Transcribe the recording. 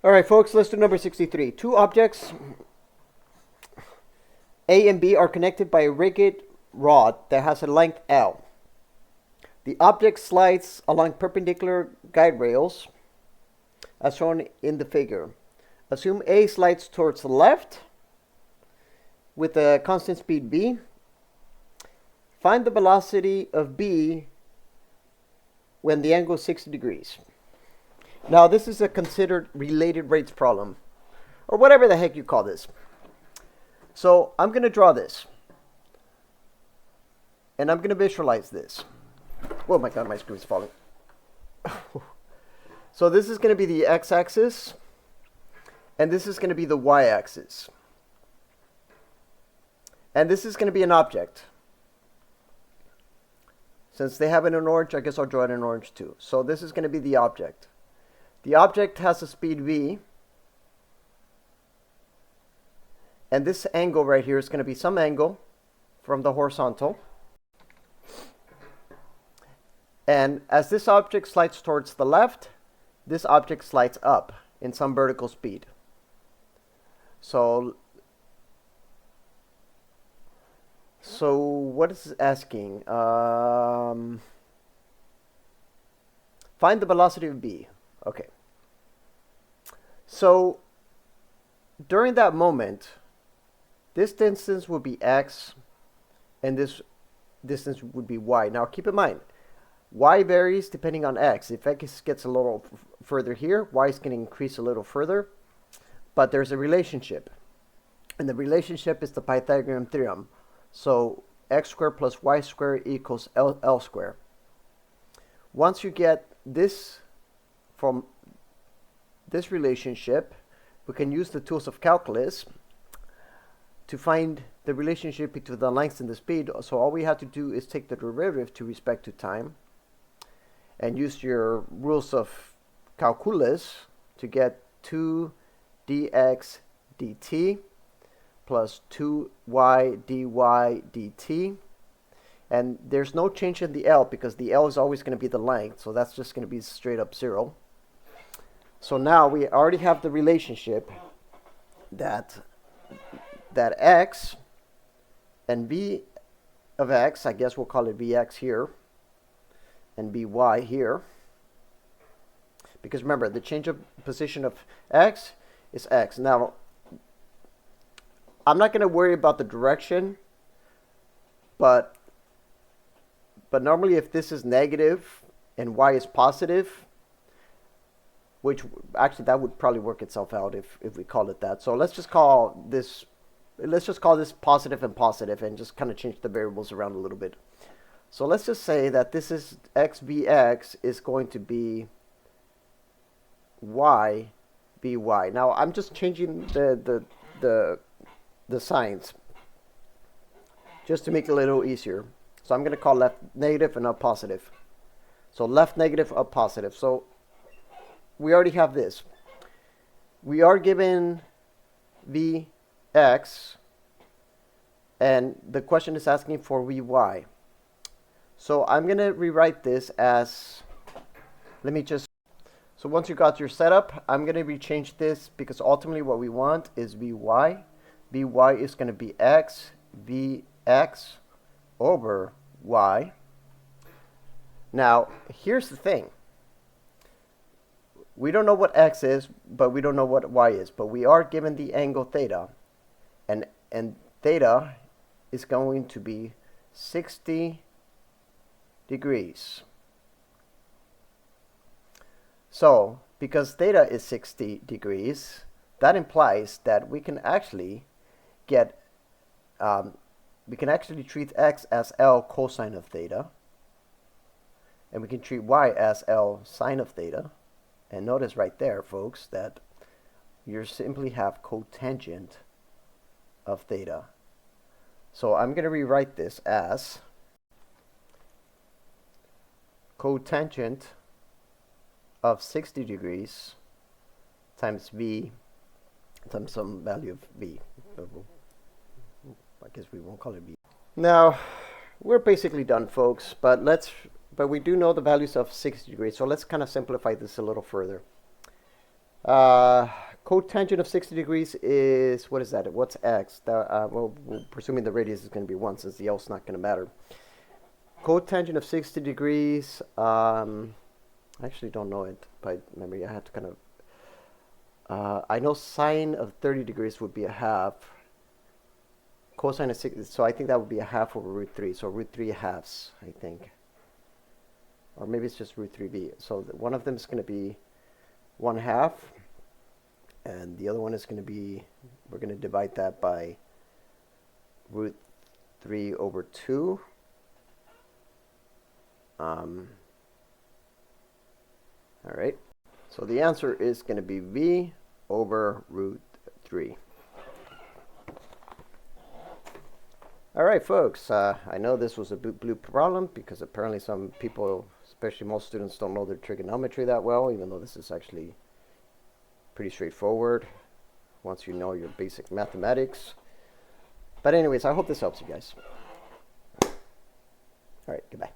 All right, folks, let's do number 63. Two objects, A and B, are connected by a rigid rod that has a length L. The object slides along perpendicular guide rails, as shown in the figure. Assume A slides towards the left with a constant speed v. Find the velocity of B when the angle is 60 degrees. Now, this is a considered related rates problem, or whatever the heck you call this. So I'm going to draw this, and I'm going to visualize this. Oh my god, my screen is falling. So this is going to be the x-axis, and this is going to be the y-axis. And this is going to be an object. Since they have it in orange, I guess I'll draw it in orange too. So this is going to be the object. The object has a speed v, and this angle right here is going to be some angle from the horizontal. And as this object slides towards the left, this object slides up in some vertical speed. So what is it asking? Find the velocity of B. Okay. So during that moment, this distance would be x, and this distance would be y. Now keep in mind, y varies depending on x. If x gets a little further here, y is going to increase a little further. But there's a relationship, and the relationship is the Pythagorean theorem. So x squared plus y squared equals L squared. Once you get this from this relationship, we can use the tools of calculus to find the relationship between the length and the speed. So all we have to do is take the derivative to respect to time and use your rules of calculus to get 2 dx dt plus 2y dy dt. And there's no change in the L because the L is always going to be the length. So that's just going to be straight up 0. So now we already have the relationship that x and v of x, I guess we'll call it vx here, and by here. Because remember, the change of position of x is x. Now, I'm not going to worry about the direction, but normally if this is negative and y is positive, which actually that would probably work itself out if we call it that. So let's just call this positive and just kind of change the variables around a little bit. So let's just say that this is xvx is going to be y by. Now I'm just changing the signs just to make it a little easier. So I'm going to call left negative and up positive. So left negative, up positive. So we already have this. We are given Vx, and the question is asking for Vy. So I'm going to rewrite this as, so once you got your setup, I'm going to rechange this because ultimately what we want is Vy. Vy is going to be x, Vx over y. Now, here's the thing. We don't know what x is, but we don't know what y is. But we are given the angle theta. And theta is going to be 60 degrees. So, because theta is 60 degrees, that implies that we can actually get, treat x as L cosine of theta. And we can treat y as L sine of theta. And notice right there, folks, that you simply have cotangent of theta. So I'm going to rewrite this as cotangent of 60 degrees times v times some value of v. I guess we won't call it v. Now, we're basically done, folks, but we do know the values of 60 degrees, so let's kind of simplify this a little further. Uh, Cotangent of 60 degrees is, what is that? What's x? Well, we're presuming the radius is going to be 1 since the L's not going to matter. Cotangent of 60 degrees, I actually don't know it by memory. I have to kind of, I know sine of 30 degrees would be a half. Cosine of 60, so I think that would be a half over root 3. So root 3 halves, I think. Or maybe it's just root 3b. So one of them is going to be 1/2. And the other one is going to be, we're going to divide that by root 3 over 2. All right. So the answer is going to be v over root 3. All right, folks. I know this was a blue problem because apparently some people, especially most students, don't know their trigonometry that well, even though this is actually pretty straightforward once you know your basic mathematics. But anyways, I hope this helps you guys. All right, goodbye.